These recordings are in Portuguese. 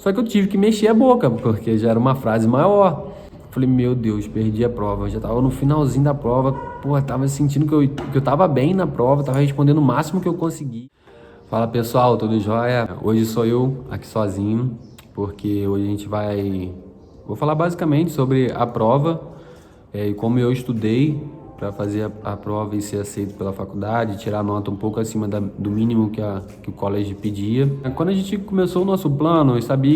Só que eu tive que mexer a boca, porque já era uma frase maior. Falei, meu Deus, perdi a prova. Eu já tava no finalzinho da prova. Pô, tava sentindo que eu tava bem na prova, tava respondendo o máximo que eu consegui. Fala pessoal, tudo jóia? Hoje sou eu aqui sozinho, porque hoje a gente vou falar basicamente sobre a prova e como eu estudei para fazer a prova e ser aceito pela faculdade, tirar nota um pouco acima do mínimo que o college pedia. Quando a gente começou o nosso plano, eu sabia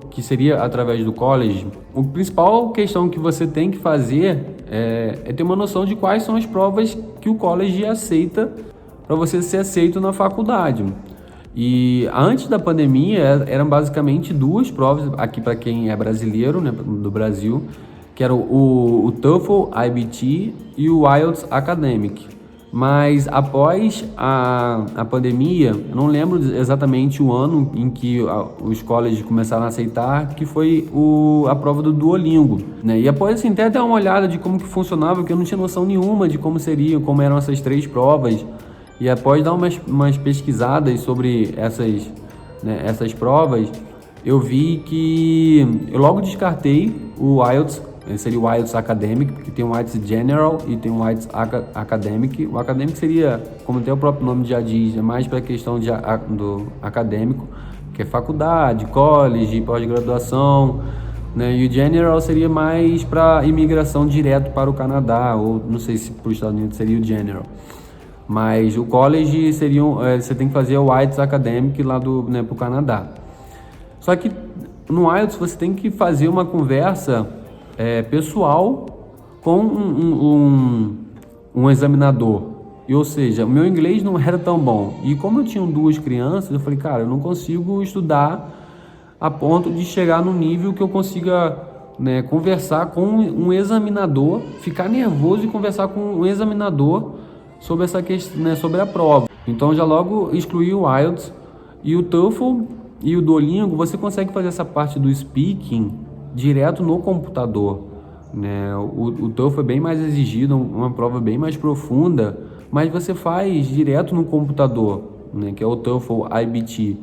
que seria através do college. A principal questão que você tem que fazer é ter uma noção de quais são as provas que o college aceita para você ser aceito na faculdade. E antes da pandemia eram basicamente duas provas aqui para quem é brasileiro, né, do Brasil, que era o TOEFL IBT e o IELTS Academic. Mas após a pandemia, eu não lembro exatamente o ano em que os colleges começaram a aceitar, que foi a prova do Duolingo, né? E após assim, até dar uma olhada de como que funcionava, porque eu não tinha noção nenhuma de como eram essas três provas. E após dar umas pesquisadas sobre essas provas, eu vi que eu logo descartei o IELTS. Seria o IELTS Academic, porque tem o IELTS General e tem o IELTS Academic. O Academic seria, como até o próprio nome já diz, é mais para a questão do acadêmico, que é faculdade, college, pós-graduação, né? E o General seria mais para imigração direto para o Canadá, ou não sei se para os Estados Unidos seria o General. Mas o college você tem que fazer o IELTS Academic lá para o Canadá. Só que no IELTS você tem que fazer uma conversa pessoal com um examinador. Ou seja, o meu inglês não era tão bom. E como eu tinha duas crianças, eu falei, cara, eu não consigo estudar a ponto de chegar no nível que eu consiga, né, conversar com um examinador, ficar nervoso e conversar com um examinador sobre essa questão, né, sobre a prova. Então já logo excluí o IELTS e o TOEFL e o Duolingo. Você consegue fazer essa parte do speaking direto no computador, né? O TOEFL é bem mais exigido, uma prova bem mais profunda, mas você faz direto no computador, né? Que é o TOEFL IBT.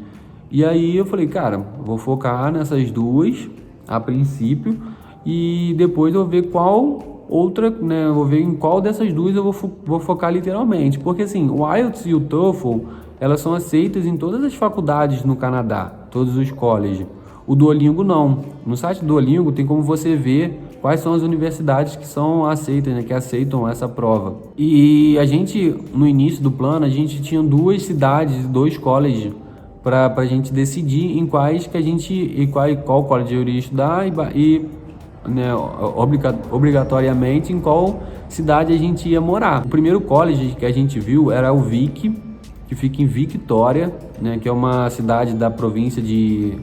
E aí eu falei, cara, vou focar nessas duas a princípio e depois eu vou ver qual outra, né? Eu vou ver em qual dessas duas eu vou focar literalmente, porque assim, o IELTS e o TOEFL, elas são aceitas em todas as faculdades no Canadá, todos os colleges. O Duolingo não. No site do Duolingo tem como você ver quais são as universidades que são aceitas, né, que aceitam essa prova. E a gente, no início do plano, a gente tinha duas cidades, dois colleges, para a gente decidir em quais que a gente, e qual college eu iria estudar e né, obrigatoriamente em qual cidade a gente ia morar. O primeiro college que a gente viu era o Vic, que fica em Victoria, né, que é uma cidade da província de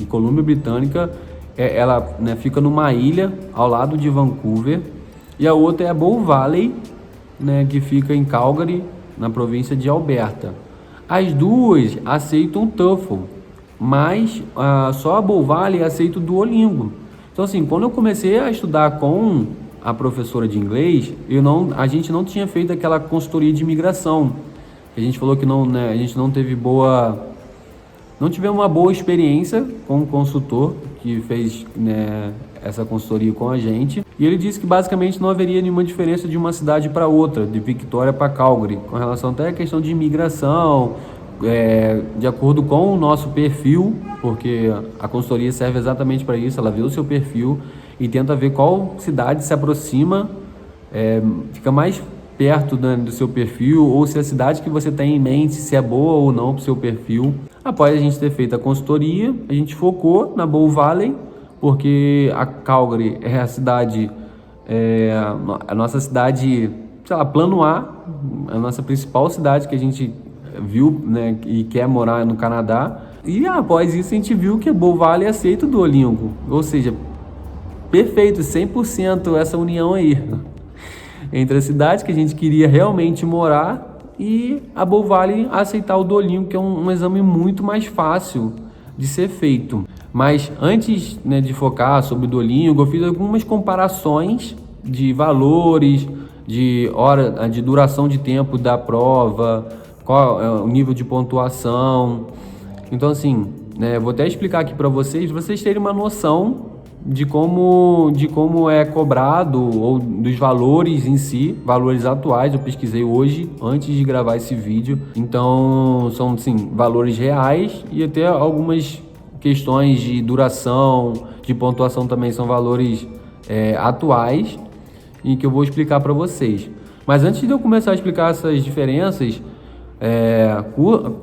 Colômbia Britânica. Ela, né, fica numa ilha ao lado de Vancouver. E a outra é a Bow Valley, né, que fica em Calgary, na província de Alberta. As duas aceitam o TOEFL, mas só a Bow Valley aceita o Duolingo. Então assim, quando eu comecei a estudar com a professora de inglês, a gente não tinha feito aquela consultoria de imigração. A gente falou que não, né, a gente não tivemos uma boa experiência com o consultor que fez, né, essa consultoria com a gente. E ele disse que basicamente não haveria nenhuma diferença de uma cidade para outra, de Victoria para Calgary, com relação até à questão de imigração, de acordo com o nosso perfil, porque a consultoria serve exatamente para isso. Ela vê o seu perfil e tenta ver qual cidade se aproxima, fica mais perto do seu perfil, ou se a cidade que você tem em mente, se é boa ou não para o seu perfil. Após a gente ter feito a consultoria, a gente focou na Bow Valley, porque a Calgary é a cidade, a nossa cidade, sei lá, plano A, a nossa principal cidade que a gente viu, né, e quer morar no Canadá. E após isso a gente viu que a Bow Valley aceita o Duolingo, ou seja, perfeito, 100% essa união aí entre a cidade que a gente queria realmente morar e a Bow Valley aceitar o Duolingo, que é um exame muito mais fácil de ser feito. Mas antes, né, de focar sobre o Duolingo, eu fiz algumas comparações de valores, de hora, de duração de tempo da prova, qual é o nível de pontuação. Então assim, né, vou até explicar aqui para vocês terem uma noção de como é cobrado, ou dos valores em si, valores atuais. Eu pesquisei hoje, antes de gravar esse vídeo. Então, são, sim, valores reais, e até algumas questões de duração, de pontuação também são valores atuais, e que eu vou explicar para vocês. Mas antes de eu começar a explicar essas diferenças,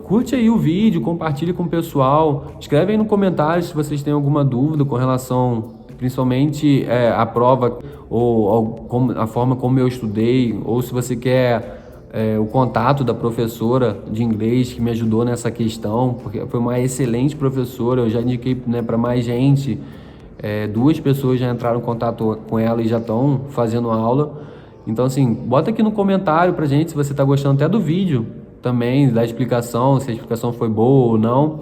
curte aí o vídeo, compartilhe com o pessoal, escreve aí no comentário se vocês têm alguma dúvida com relação, principalmente à prova, ou a forma como eu estudei, ou se você quer o contato da professora de inglês que me ajudou nessa questão, porque foi uma excelente professora. Eu já indiquei, né, para mais gente, 2 pessoas já entraram em contato com ela e já estão fazendo aula. Então, assim, bota aqui no comentário pra gente se você tá gostando até do vídeo também, da explicação, se a explicação foi boa ou não,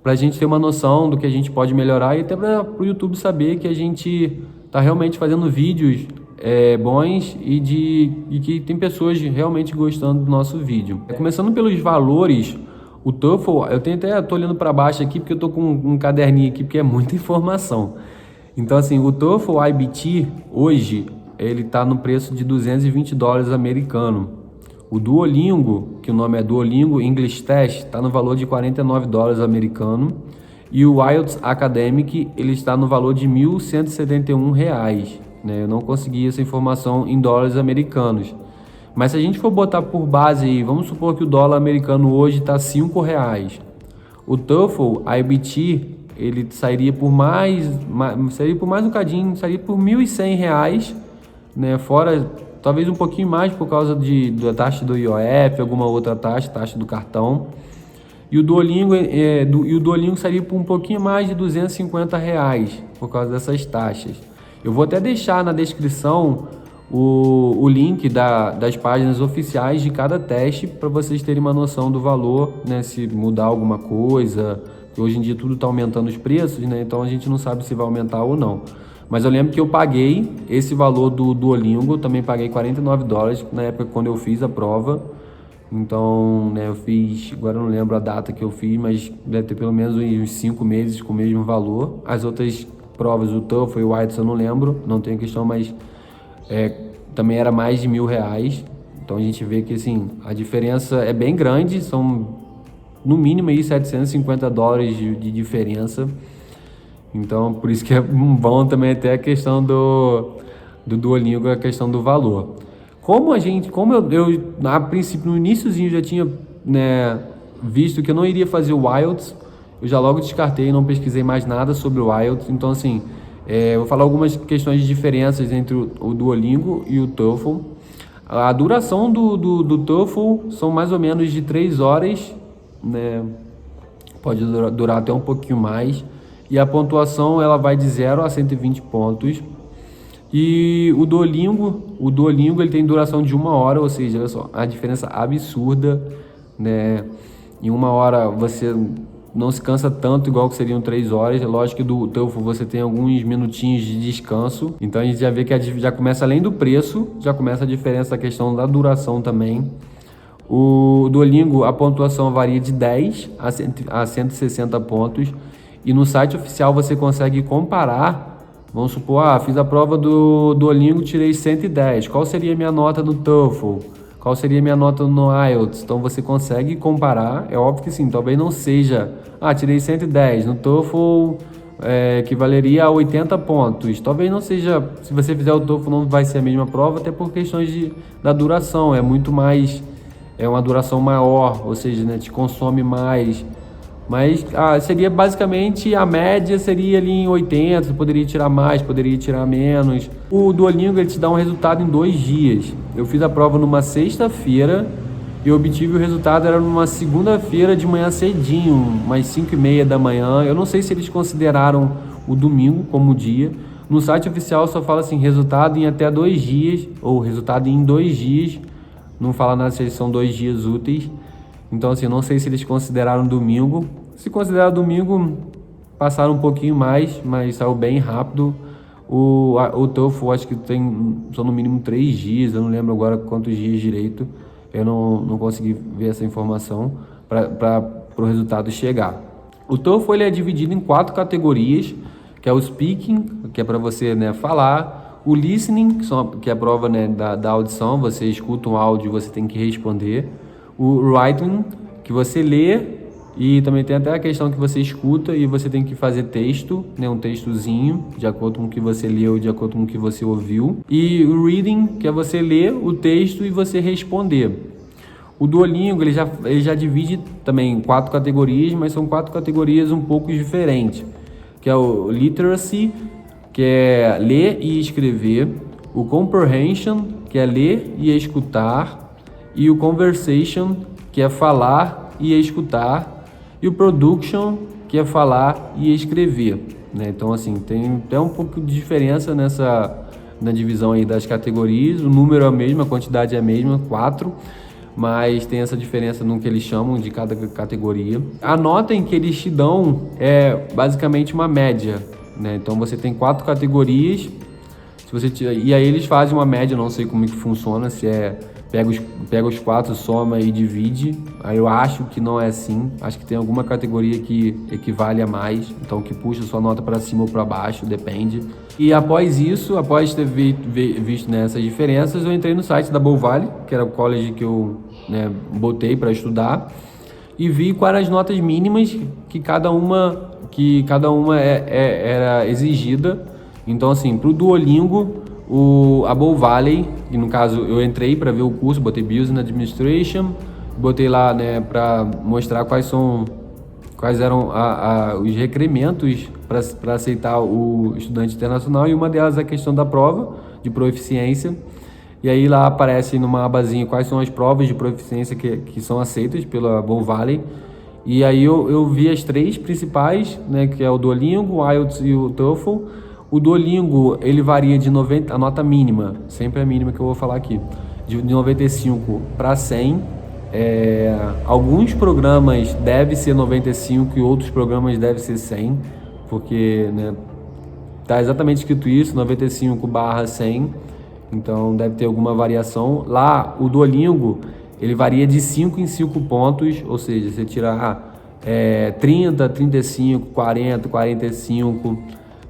pra gente ter uma noção do que a gente pode melhorar, e até pro YouTube saber que a gente tá realmente fazendo vídeos bons, e que tem pessoas realmente gostando do nosso vídeo. Começando pelos valores, o TOEFL, tô olhando para baixo aqui porque eu tô com um caderninho aqui, porque é muita informação. Então, assim, o TOEFL IBT hoje, ele tá no preço de $220 americano. O Duolingo, que o nome é Duolingo English Test, está no valor de $49 americano. E o IELTS Academic, ele está no valor de R$1.171, né? Eu não consegui essa informação em dólares americanos. Mas se a gente for botar por base aí, vamos supor que o dólar americano hoje está R$5. O TOEFL IBT, ele sairia por mais um cadinho, sairia por R$1.100, né? Fora, talvez um pouquinho mais por causa da taxa do IOF, alguma outra taxa do cartão. E o Duolingo sairia por um pouquinho mais de R$250 por causa dessas taxas. Eu vou até deixar na descrição o link das páginas oficiais de cada teste, para vocês terem uma noção do valor, né? Se mudar alguma coisa, porque hoje em dia tudo está aumentando os preços, né? Então a gente não sabe se vai aumentar ou não. Mas eu lembro que eu paguei esse valor do Duolingo, também paguei $49 na época quando eu fiz a prova. Então, né, eu fiz, agora eu não lembro a data que eu fiz, mas deve ter pelo menos uns 5 meses com o mesmo valor. As outras provas, o TOEFL e o IELTS, eu não lembro, não tenho questão, mas também era mais de R$1.000. Então a gente vê que, assim, a diferença é bem grande, são no mínimo aí $750 de diferença. Então, por isso que é bom também até a questão do Duolingo, a questão do valor. Como eu a princípio, no iniciozinho, já tinha, né, visto que eu não iria fazer o IELTS, eu já logo descartei, não pesquisei mais nada sobre o IELTS. Então, assim, eu vou falar algumas questões de diferenças entre o Duolingo e o TOEFL. A duração do TOEFL são mais ou menos de 3 horas, né? Pode durar até um pouquinho mais. E a pontuação, ela vai de 0 a 120 pontos. E o Duolingo ele tem duração de 1 hora, ou seja, olha só, a diferença absurda, né? Em 1 hora você não se cansa tanto igual que seriam 3 horas. É lógico que do TOEFL você tem alguns minutinhos de descanso. Então a gente já vê que já começa, além do preço, já começa a diferença da questão da duração também. O Duolingo, a pontuação varia de 10 a 160 pontos. E no site oficial você consegue comparar. Vamos supor, fiz a prova do Duolingo, tirei 110. Qual seria a minha nota no TOEFL? Qual seria a minha nota no IELTS? Então você consegue comparar. É óbvio que sim, talvez não seja, tirei 110. No TOEFL equivaleria a 80 pontos. Talvez não seja, se você fizer o TOEFL não vai ser a mesma prova, até por questões da duração. É muito mais, é uma duração maior, ou seja, né, te consome mais. Mas seria basicamente, a média seria ali em 80, você poderia tirar mais, poderia tirar menos. O Duolingo ele te dá um resultado em 2 dias. Eu fiz a prova numa sexta-feira e obtive o resultado, era numa segunda-feira de manhã cedinho, umas 5h30 da manhã. Eu não sei se eles consideraram o domingo como dia. No site oficial só fala assim, resultado em até 2 dias, ou resultado em 2 dias. Não fala nada se eles são 2 dias úteis. Então, assim, não sei se eles consideraram domingo. Se considerar domingo, passaram um pouquinho mais, mas saiu bem rápido. O TOEFL, acho que são no mínimo 3 dias, eu não lembro agora quantos dias direito. Eu não consegui ver essa informação para o resultado chegar. O TOEFL ele é dividido em 4 categorias, que é o speaking, que é para você, né, falar, o listening, que é a prova, né, da audição, você escuta um áudio e você tem que responder, o writing, que você lê, e também tem até a questão que você escuta e você tem que fazer texto, né, um textozinho, de acordo com o que você leu, de acordo com o que você ouviu, e o reading, que é você ler o texto e você responder. O Duolingo ele já divide também em 4 categorias, mas são 4 categorias um pouco diferentes, que é o Literacy, que é ler e escrever, o Comprehension, que é ler e escutar, e o Conversation, que é falar e escutar, e o Production, que é falar e escrever, né? Então, assim, tem até um pouco de diferença na divisão aí das categorias. O número é o mesmo, a quantidade é a mesma, 4, mas tem essa diferença no que eles chamam de cada categoria. A nota em que eles te dão é basicamente uma média, né? Então você tem 4 categorias, e aí eles fazem uma média, não sei como é que funciona, se é pega os 4, soma e divide. Aí eu acho que não é assim, acho que tem alguma categoria que equivale a mais, então que puxa sua nota para cima ou para baixo, depende. E após isso, após ter visto, né, essas diferenças, eu entrei no site da Bow Valley, que era o college que eu, né, botei para estudar, e vi quais eram as notas mínimas que cada uma era exigida. Então, assim, para o Duolingo, a Bow Valley, e no caso eu entrei para ver o curso, botei Business Administration, botei lá, né, para mostrar quais eram os requerimentos para aceitar o estudante internacional, e uma delas é a questão da prova de proficiência. E aí lá aparece numa abazinha quais são as provas de proficiência que são aceitas pela Bow Valley. E aí eu vi as 3 principais, né, que é o Duolingo, o IELTS e o TOEFL. O Duolingo, ele varia de 90, a nota mínima, sempre a mínima que eu vou falar aqui, de 95 para 100. Alguns programas devem ser 95 e outros programas devem ser 100, porque, né, tá exatamente escrito isso, 95/100, então deve ter alguma variação. Lá, o Duolingo, ele varia de 5 em 5 pontos, ou seja, você tirar 30, 35, 40, 45...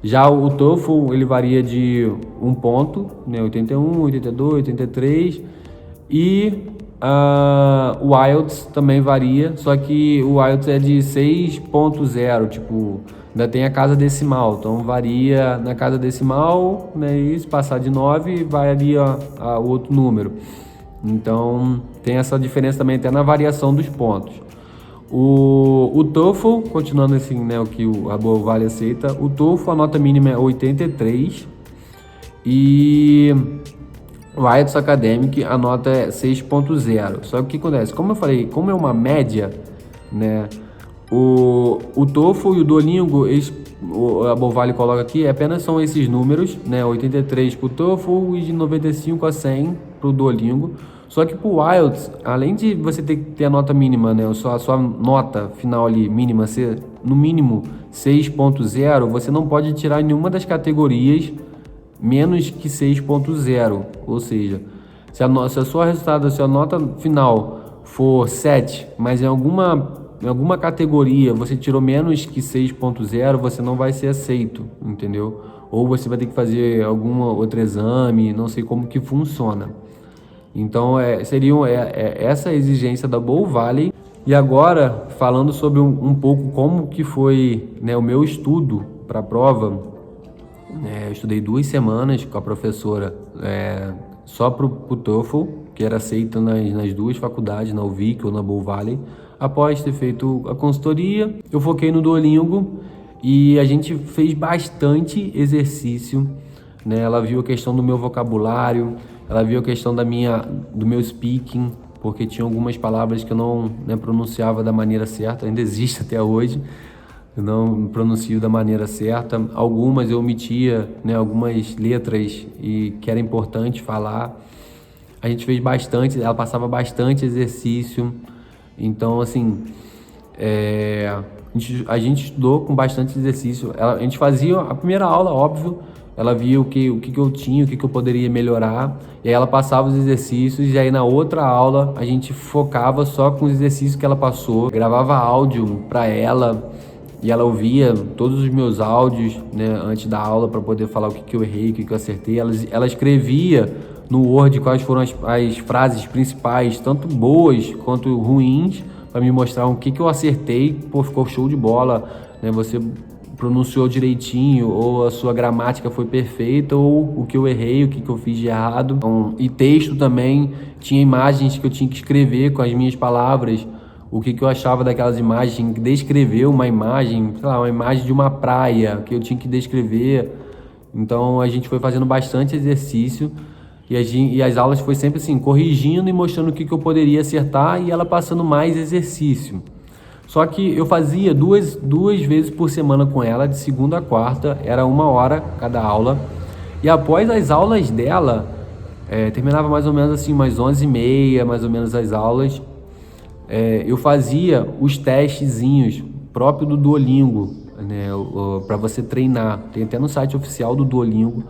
Já o TOEFL, ele varia de 1 ponto, né, 81, 82, 83, e o IELTS também varia, só que o IELTS é de 6.0, tipo, ainda tem a casa decimal, então varia na casa decimal, né, e se passar de 9, varia o outro número. Então, tem essa diferença também até na variação dos pontos. O TOEFL, continuando assim, né, o que a Bow Valley aceita, o TOEFL, a nota mínima é 83, e o IELTS Academic, a nota é 6.0. Só que o que acontece? Como eu falei, como é uma média, né, o TOEFL e o Duolingo, a Bow Valley coloca aqui, apenas são esses números, né, 83 para o TOEFL e de 95 a 100 para o Duolingo. Só que para o IELTS, além de você ter a nota mínima, né, a sua nota final ali mínima ser no mínimo 6.0, você não pode tirar nenhuma das categorias menos que 6.0. Ou seja, se a sua nota final for 7, mas em alguma categoria você tirou menos que 6.0, você não vai ser aceito, entendeu? Ou você vai ter que fazer algum outro exame, não sei como que funciona. Então, seria essa a exigência da Bow Valley. E agora, falando sobre um pouco como que foi, né, o meu estudo para a prova, eu estudei 2 semanas com a professora só para o TOEFL, que era aceito nas 2 faculdades, na UVic ou na Bow Valley. Após ter feito a consultoria, eu foquei no Duolingo e a gente fez bastante exercício, né? Ela viu a questão do meu vocabulário, ela viu a questão do meu speaking, porque tinha algumas palavras que eu não, né, pronunciava da maneira certa, ainda existe até hoje, eu não pronuncio da maneira certa. Algumas eu omitia, né, algumas letras e que era importante falar. A gente fez bastante, ela passava bastante exercício, então assim, a gente estudou com bastante exercício. A gente fazia a primeira aula, óbvio, ela via o que eu tinha, o que eu poderia melhorar, e aí ela passava os exercícios, e aí na outra aula a gente focava só com os exercícios que ela passou, gravava áudio para ela, e ela ouvia todos os meus áudios, né, antes da aula para poder falar o que eu errei, o que eu acertei. Ela escrevia no Word quais foram as frases principais, tanto boas quanto ruins, para me mostrar o que eu acertei. Pô, ficou show de bola, né? Você pronunciou direitinho, ou a sua gramática foi perfeita, ou o que eu errei, o que eu fiz de errado. Então, e texto também, tinha imagens que eu tinha que escrever com as minhas palavras, o que eu achava daquelas imagens, tinha que descrever uma imagem, sei lá, uma imagem de uma praia, que eu tinha que descrever. Então a gente foi fazendo bastante exercício, e as aulas foi sempre assim, corrigindo e mostrando o que eu poderia acertar, e ela passando mais exercício. Só que eu fazia duas vezes por semana com ela, de segunda a quarta, era 1 hora cada aula. E após as aulas dela, terminava mais ou menos assim, umas 11h30, mais ou menos as aulas, eu fazia os testezinhos próprio do Duolingo, né, para você treinar. Tem até no site oficial do Duolingo.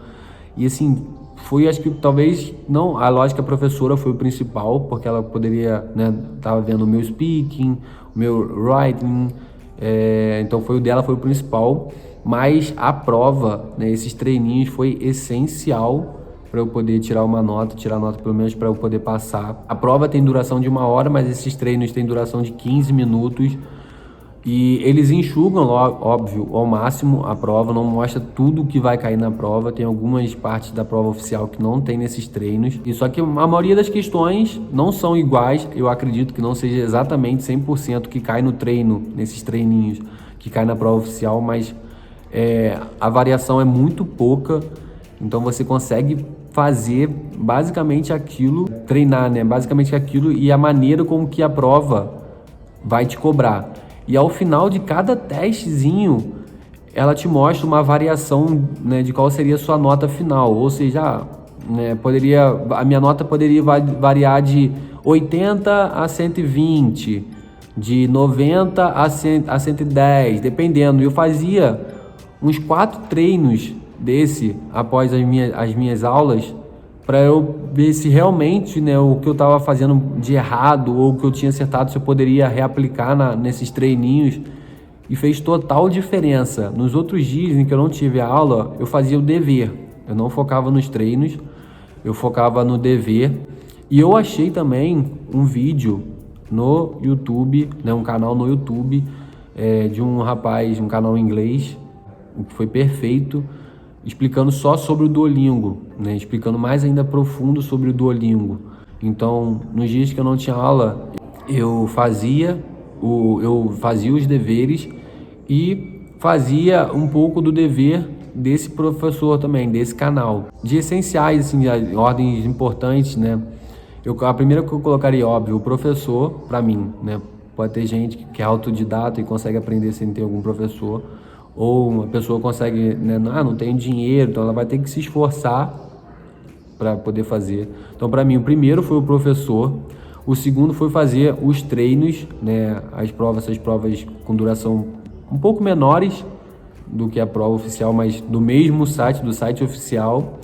E assim, foi, acho que talvez, não, a lógica professora foi o principal, porque ela poderia, né, tava vendo o meu speaking, o meu writing, então o dela foi o principal, mas a prova, né, esses treininhos foi essencial para eu poder tirar nota pelo menos para eu poder passar. A prova tem duração de 1 hora, mas esses treinos têm duração de 15 minutos. E eles enxugam, óbvio, ao máximo a prova, não mostra tudo que vai cair na prova. Tem algumas partes da prova oficial que não tem nesses treinos. E só que a maioria das questões não são iguais. Eu acredito que não seja exatamente 100% que cai no treino, nesses treininhos, que cai na prova oficial, mas a variação é muito pouca. Então você consegue fazer basicamente aquilo, treinar, né? Basicamente aquilo, e a maneira como que a prova vai te cobrar. E ao final de cada testezinho, ela te mostra uma variação, né, de qual seria a sua nota final. Ou seja, né, a minha nota poderia variar de 80 a 120, de 90 a 110, dependendo. E eu fazia uns 4 treinos após as minhas aulas, para eu ver se realmente, né, o que eu estava fazendo de errado ou o que eu tinha acertado, se eu poderia reaplicar nesses treininhos. E fez total diferença. Nos outros dias em que eu não tive a aula, eu fazia o dever. Eu não focava nos treinos, eu focava no dever. E eu achei também um vídeo no YouTube, né, um canal no YouTube, de um rapaz, um canal em inglês, que foi perfeito, explicando só sobre o Duolingo, né? Explicando mais ainda profundo sobre o Duolingo. Então, nos dias que eu não tinha aula, eu fazia os deveres e fazia um pouco do dever desse professor também, desse canal. De essenciais, assim, de ordens importantes, né? A primeira que eu colocaria, óbvio, o professor, para mim, né? Pode ter gente que é autodidata e consegue aprender sem ter algum professor. Ou uma pessoa consegue, né, não tem dinheiro, então ela vai ter que se esforçar para poder fazer. Então, para mim, o primeiro foi o professor. O segundo foi fazer os treinos, né, essas provas com duração um pouco menores do que a prova oficial, mas do mesmo site, do site oficial.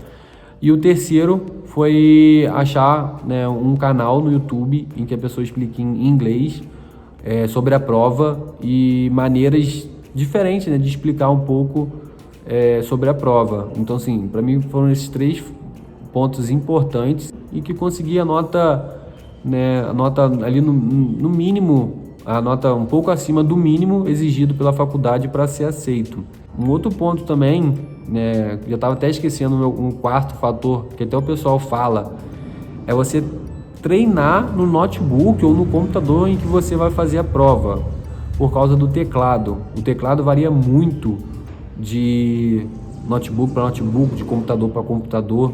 E o terceiro foi achar, né, um canal no YouTube em que a pessoa explique em inglês sobre a prova e maneiras diferente, né, de explicar um pouco sobre a prova. Então, assim, para mim foram esses 3 pontos importantes, e que consegui a nota, né, a nota ali no mínimo, a nota um pouco acima do mínimo exigido pela faculdade para ser aceito. Um outro ponto também, né, já estava até esquecendo, um quarto fator que até o pessoal fala, é você treinar no notebook ou no computador em que você vai fazer a prova, por causa do teclado. O teclado varia muito de notebook para notebook, de computador para computador,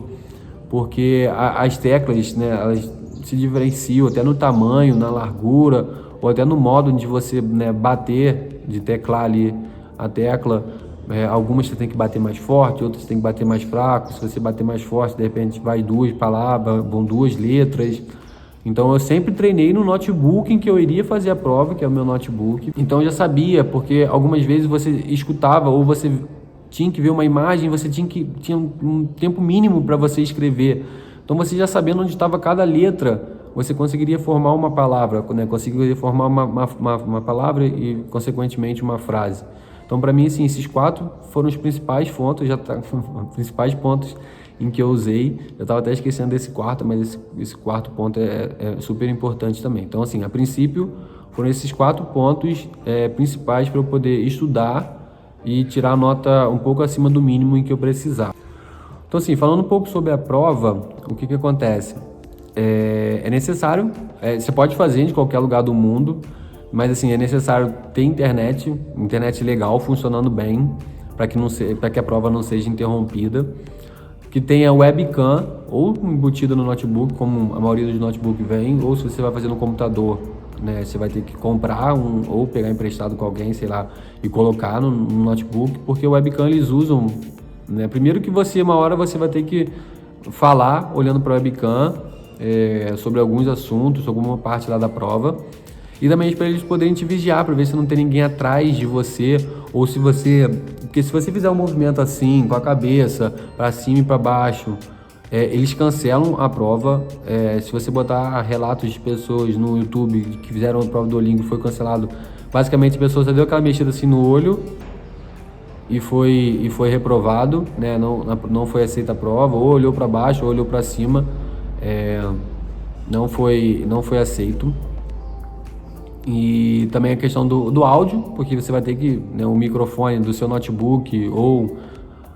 porque as teclas, né, elas se diferenciam até no tamanho, na largura, ou até no modo de você, né, bater, de teclar ali a tecla. Algumas você tem que bater mais forte, outras você tem que bater mais fraco. Se você bater mais forte, de repente vai 2 palavras, vão 2 letras. Então eu sempre treinei no notebook em que eu iria fazer a prova, que é o meu notebook. Então eu já sabia, porque algumas vezes você escutava ou você tinha que ver uma imagem, você tinha um tempo mínimo para você escrever. Então você já sabendo onde estava cada letra, você conseguiria formar uma palavra, né? Conseguiria formar uma palavra e, consequentemente, uma frase. Então, para mim, assim, esses 4 foram os principais pontos, principais pontos em que eu usei. Eu estava até esquecendo desse quarto, mas esse quarto ponto é super importante também. Então, assim, a princípio, foram esses 4 pontos principais para eu poder estudar e tirar a nota um pouco acima do mínimo em que eu precisar. Então, assim, falando um pouco sobre a prova, o que acontece? É necessário, você pode fazer de qualquer lugar do mundo, mas assim, é necessário ter internet legal, funcionando bem, para que a prova não seja interrompida, que tenha webcam ou embutida no notebook, como a maioria dos notebooks vem, ou se você vai fazer no computador, né, você vai ter que comprar ou pegar emprestado com alguém, sei lá, e colocar no notebook, porque o webcam eles usam, né, primeiro que uma hora você vai ter que falar olhando para a webcam sobre alguns assuntos, sobre alguma parte lá da prova, e também para eles poderem te vigiar, para ver se não tem ninguém atrás de você, ou se você... Porque se você fizer um movimento assim, com a cabeça, para cima e para baixo, eles cancelam a prova. Se você botar relatos de pessoas no YouTube que fizeram a prova do Duolingo e foi cancelado, basicamente a pessoa só deu aquela mexida assim no olho e foi reprovado, né? Não foi aceita a prova, ou olhou para baixo, ou olhou para cima, não foi aceito. E também a questão do áudio, porque você vai ter que, né, o microfone do seu notebook ou,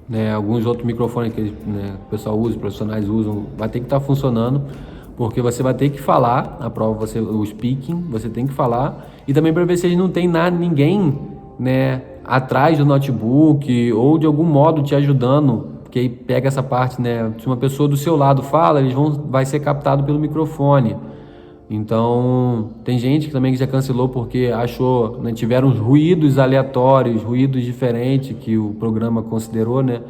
né, alguns outros microfones que, né, o pessoal usa, os profissionais usam, vai ter que estar funcionando, porque você vai ter que falar na prova, o speaking, você tem que falar, e também para ver se não tem ninguém, né, atrás do notebook ou de algum modo te ajudando, porque aí pega essa parte, né, se uma pessoa do seu lado fala, vai ser captado pelo microfone. Então, tem gente que também já cancelou porque achou, né, tiveram ruídos aleatórios, ruídos diferentes que o programa considerou, né,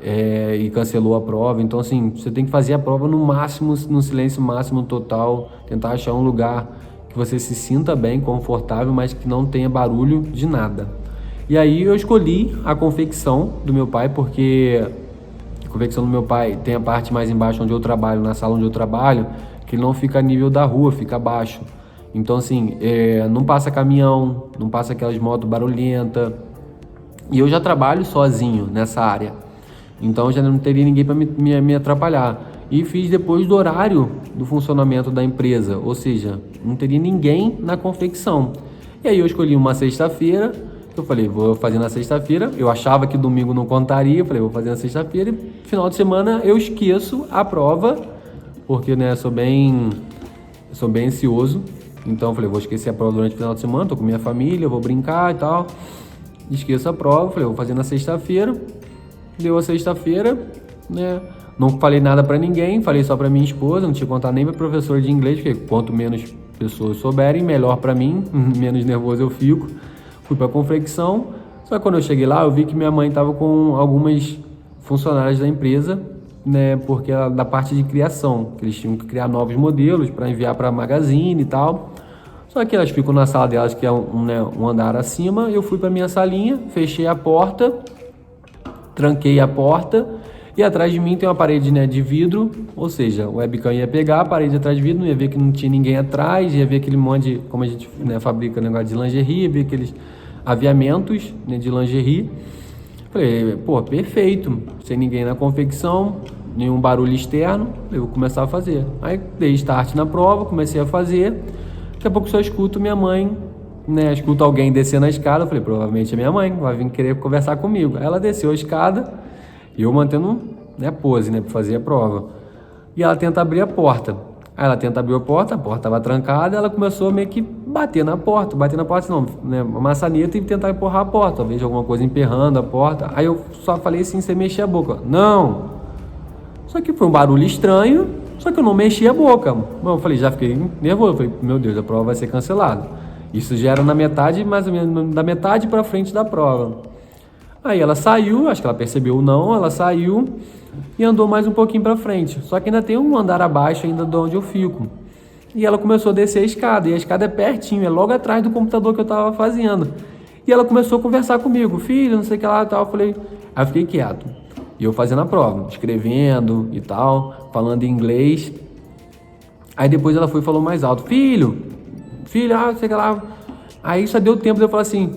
e cancelou a prova. Então, assim, você tem que fazer a prova no máximo, no silêncio máximo total, tentar achar um lugar que você se sinta bem, confortável, mas que não tenha barulho de nada. E aí eu escolhi a confecção do meu pai, porque a confecção do meu pai tem a parte mais embaixo onde eu trabalho, na sala onde eu trabalho, que não fica a nível da rua, fica abaixo. Então, assim, não passa caminhão, não passa aquelas motos barulhentas. E eu já trabalho sozinho nessa área. Então, já não teria ninguém para me atrapalhar. E fiz depois do horário do funcionamento da empresa. Ou seja, não teria ninguém na confecção. E aí eu escolhi uma sexta-feira. Eu falei, vou fazer na sexta-feira. Eu achava que domingo não contaria. Eu falei, vou fazer na sexta-feira. E final de semana eu esqueço a prova, porque, né, sou bem ansioso. Então eu falei, vou esquecer a prova durante o final de semana, tô com minha família, vou brincar e tal. Esqueço a prova, falei, vou fazer na sexta-feira. Deu a sexta-feira, né? Não falei nada pra ninguém, falei só pra minha esposa, não tinha que contar nem pra professor de inglês, porque quanto menos pessoas souberem, melhor pra mim, menos nervoso eu fico. Fui pra confecção, só que quando eu cheguei lá, eu vi que minha mãe tava com algumas funcionárias da empresa, né, porque da parte de criação, que eles tinham que criar novos modelos para enviar para a Magazine e tal. Só que elas ficam na sala delas, que é um andar acima. Eu fui para minha salinha, fechei a porta, tranquei a porta, e atrás de mim tem uma parede, né, de vidro, ou seja, o webcam ia pegar a parede atrás de vidro, não ia ver que não tinha ninguém atrás, ia ver aquele monte de, como a gente, né, fabrica negócio de lingerie, ia ver aqueles aviamentos, né, de lingerie. Falei, pô, perfeito, sem ninguém na confecção, nenhum barulho externo, eu vou começar a fazer. Aí dei start na prova, comecei a fazer, daqui a pouco só escuto minha mãe, né, escuto alguém descendo a escada, eu falei, provavelmente é minha mãe, vai vir querer conversar comigo. Aí ela desceu a escada, e eu mantendo, né, pose, né, para fazer a prova. E ela tenta abrir a porta. Aí ela tenta abrir a porta estava trancada, ela começou a meio que bater na porta não, né, uma maçaneta e tentar empurrar a porta, talvez alguma coisa emperrando a porta. Aí eu só falei assim, sem mexer a boca. Não! Só que foi um barulho estranho, só que eu não mexi a boca. Eu falei, já fiquei nervoso, eu falei, meu Deus, a prova vai ser cancelada. Isso já era na metade, mais ou menos, da metade para frente da prova. Aí ela saiu, acho que ela percebeu o não, ela saiu e andou mais um pouquinho para frente. Só que ainda tem um andar abaixo ainda de onde eu fico. E ela começou a descer a escada, e a escada é pertinho, é logo atrás do computador que eu estava fazendo. E ela começou a conversar comigo, filho, não sei o que lá e tal. Aí eu fiquei quieto. E eu fazendo a prova, escrevendo e tal, falando em inglês. Aí depois ela foi e falou mais alto, filho, sei lá. Aí só deu tempo de eu falar assim,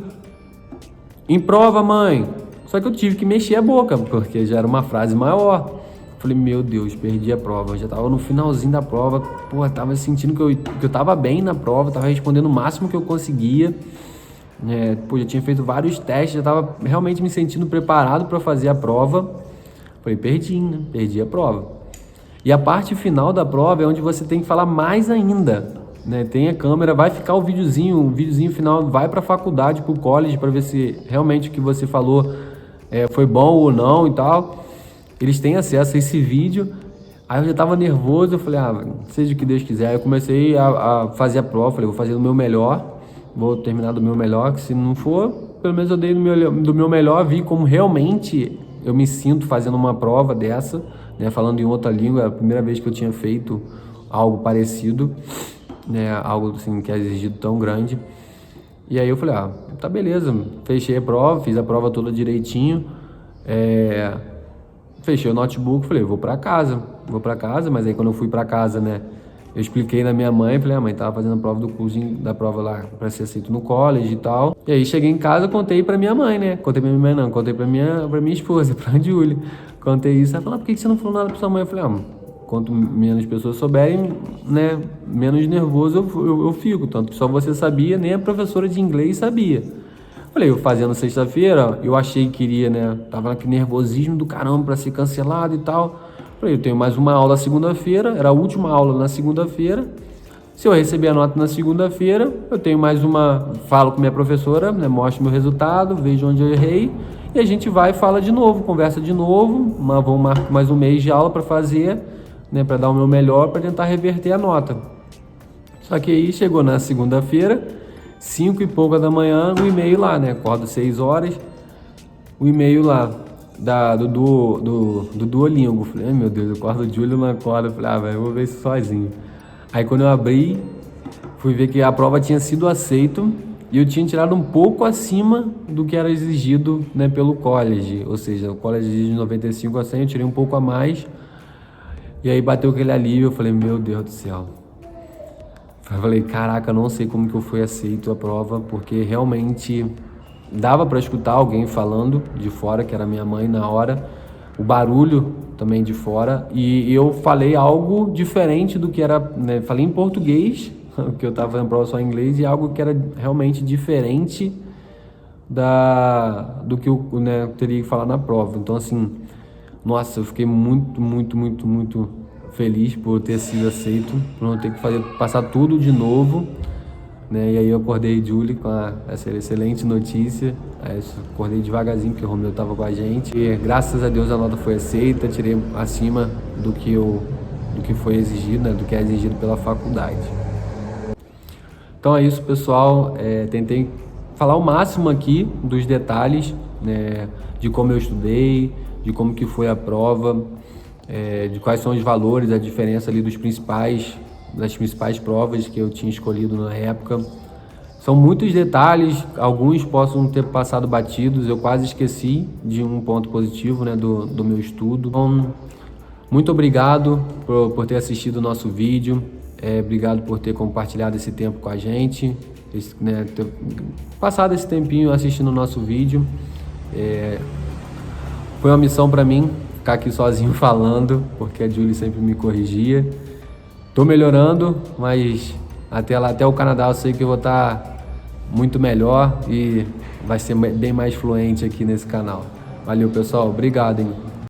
em prova, mãe. Só que eu tive que mexer a boca, porque já era uma frase maior. Falei, meu Deus, perdi a prova. Eu já tava no finalzinho da prova. Pô, tava sentindo que eu tava bem na prova, tava respondendo o máximo que eu conseguia. Pô, já tinha feito vários testes, já tava realmente me sentindo preparado para fazer a prova. Falei, perdi, né? Perdi a prova. E a parte final da prova é onde você tem que falar mais ainda, né? Tem a câmera, vai ficar o videozinho final vai para a faculdade, para o college, para ver se realmente o que você falou foi bom ou não e tal. Eles têm acesso a esse vídeo. Aí eu já tava nervoso, eu falei, seja o que Deus quiser. Aí eu comecei a fazer a prova, falei, vou fazer do meu melhor, vou terminar do meu melhor, que se não for, pelo menos eu dei do meu melhor, vi como realmente eu me sinto fazendo uma prova dessa, né, falando em outra língua, é a primeira vez que eu tinha feito algo parecido, né, algo assim que é exigido tão grande. E aí eu falei, tá beleza, fechei a prova, fiz a prova toda direitinho, fechei o notebook, falei, vou pra casa, mas aí quando eu fui pra casa, né, eu expliquei na minha mãe, falei, a mãe tava fazendo a prova do cursinho, da prova lá pra ser aceito no college e tal. E aí cheguei em casa, contei pra minha mãe, né, contei pra minha mãe não, contei pra minha esposa, pra Julie. Contei isso, ela falou, por que você não falou nada pra sua mãe? Eu falei, quanto menos pessoas souberem, né, menos nervoso eu fico, tanto que só você sabia, nem a professora de inglês sabia. Falei, eu fazendo sexta-feira, eu achei que iria, né, tava naquele nervosismo do caramba pra ser cancelado e tal. Falei, eu tenho mais uma aula segunda-feira, era a última aula na segunda-feira. Se eu receber a nota na segunda-feira, eu tenho mais uma, falo com minha professora, né, mostro meu resultado, vejo onde eu errei, e a gente vai e fala de novo, conversa de novo, vamos marcar mais um mês de aula para fazer, né, para dar o meu melhor, para tentar reverter a nota. Só que aí chegou na segunda-feira, 5 e pouca da manhã, o e-mail lá, né, acordo 6 horas, o e-mail lá, do Duolingo. Falei, ai meu Deus, eu acordo o Júlio não acorda. Falei, velho, eu vou ver isso sozinho. Aí quando eu abri, fui ver que a prova tinha sido aceita e eu tinha tirado um pouco acima do que era exigido, né, pelo college. Ou seja, o college exige de 95 a 100, eu tirei um pouco a mais. E aí bateu aquele alívio, eu falei, meu Deus do céu. Eu falei, caraca, não sei como que eu fui aceito a prova, porque realmente dava para escutar alguém falando de fora, que era minha mãe na hora, o barulho também de fora, e eu falei algo diferente do que era, né, falei em português, que eu estava fazendo prova só em inglês, e algo que era realmente diferente do que eu, né, teria que falar na prova. Então assim, nossa, eu fiquei muito feliz por ter sido aceito, por não ter que passar tudo de novo, né? E aí eu acordei Julie com essa excelente notícia. Aí acordei devagarzinho porque o Romeu estava com a gente. E graças a Deus a nota foi aceita, tirei acima do que foi exigido, né? Do que é exigido pela faculdade. Então é isso, pessoal. Tentei falar o máximo aqui dos detalhes, né? De como eu estudei, de como que foi a prova, de quais são os valores, a diferença ali das principais provas que eu tinha escolhido na época. São muitos detalhes, alguns possam ter passado batidos, eu quase esqueci de um ponto positivo, né, do meu estudo. Então, muito obrigado por ter assistido o nosso vídeo, obrigado por ter compartilhado esse tempo com a gente, ter passado esse tempinho assistindo o nosso vídeo. Foi uma missão para mim ficar aqui sozinho falando, porque a Julie sempre me corrigia. Tô melhorando, mas até o Canadá eu sei que eu vou estar muito melhor e vai ser bem mais fluente aqui nesse canal. Valeu, pessoal. Obrigado, hein?